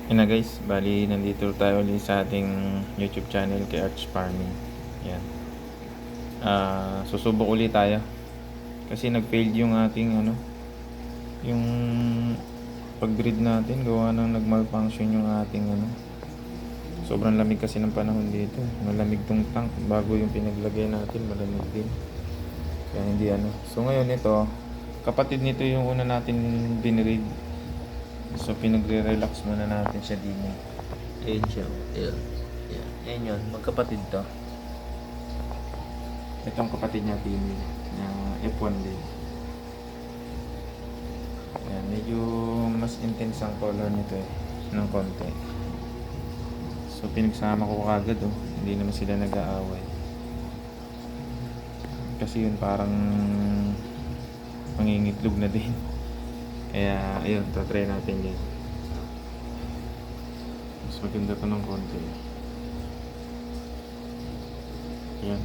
Yun na guys, bali nandito tayo ulit sa ating YouTube channel kay Arch Farming. Yan. Susubok ulit tayo. Kasi nag-failed yung ating yung pag-breed natin, gawa ng nag-malfunction yung ating Sobrang lamig kasi ng panahon dito. Malamig tong tank bago yung pinaglagay natin, malamig din. Kaya hindi So ngayon ito, kapatid nito yung una natin binread. So pinagre-relax muna natin siya din. Ayun siya. Ayun yun. Magkapatid to. Itong kapatid niya female na F1 din. Ayan, medyo mas intense ang color nito ng konti. So pinagsama ko kagad Hindi naman sila nag-aaway. Kasi yun parang mangingitlog na din. Kaya ayun, try natin yan. Mas maganda pa ng konti. Ayan.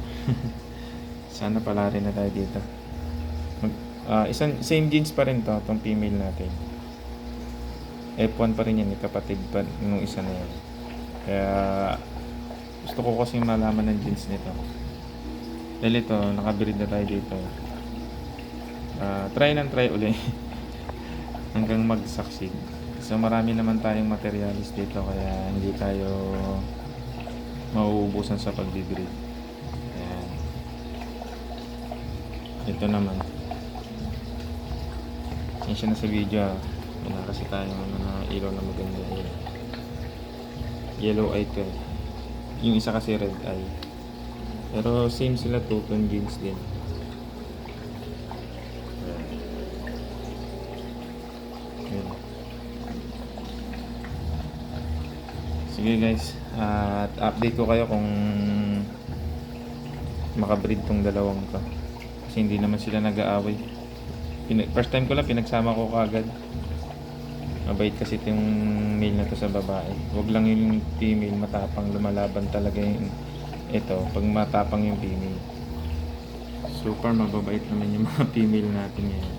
Sana pala rin na tayo dito. Same genes pa rin to, itong female natin. F1 pa rin yan, kapatid pa nung isa na yan. Kaya gusto ko kasi malaman ng genes nito. Dahil ito, nakabreed na tayo dito. Try ulit. Hanggang mag-succeed. So marami naman tayong materials dito, kaya hindi tayo mauubusan sa pag-breed. Ayan. Ito naman. Yan siya na sa video. Wala kasi tayong na ilaw na maganda. Yellow eye to. Yung isa kasi red eye. Pero same sila, two-tone genes din. Sige guys, at update ko kayo kung makabreed tong dalawang to. Kasi hindi naman sila nag-aaway. First time ko lang, pinagsama ko kagad. Mabait kasi itong male na to sa babae. Huwag lang yung female matapang, lumalaban talaga yung ito pag matapang yung female. Super mababait naman yung mga female natin ngayon.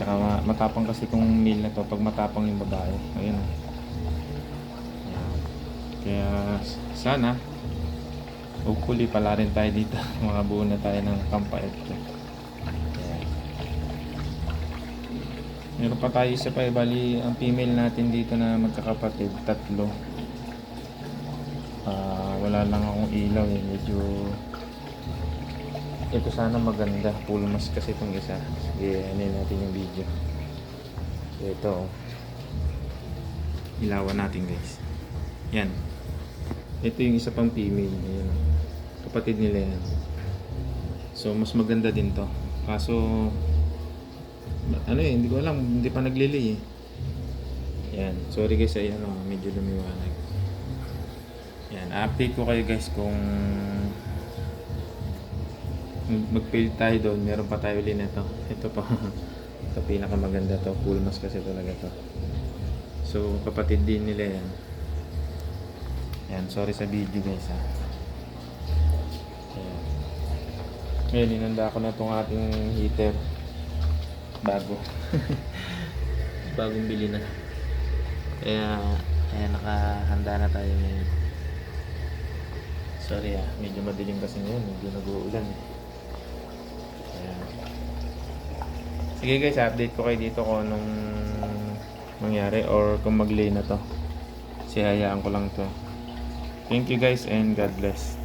Tsaka matapang kasi itong male na to pag matapang yung babae. Ayun. Kaya sana hopefully pala rin tayo dito. Makabuo na tayo ng kampait. Meron pa tayo isa pa bali ang female natin dito na magkakapatid, 3. Wala lang akong ilaw medyo ito sana maganda, pulmas kasi itong isa. Sige, natin yung video. So ito ilawan natin guys. Yan. Ito yung isa pang female. Ayan. Kapatid nila yan. So mas maganda din to. Kaso hindi ko alam, hindi pa naglili Yan. Sorry guys, ayan medyo lumiwanag. Yan, update ko kayo guys kung mag-fail tayo doon, meron pa tayo ulit nito. Ito pa. Ito pinakamaganda to. Full mask kasi talaga to. So kapatid din nila yan. Yan, sorry sa video guys Ayan. Ngayon, inanda ko na itong ating heater. Bago. Bagong bili na. Kaya, ayan, nakahanda na tayo ngayon. Sorry medyo madilim kasi ngayon. Medyo nag-uulan Ayan. Sige guys, update ko kayo dito kung anong mangyari or kung mag-lay na to. Hayaan ko lang to. Thank you guys and God bless.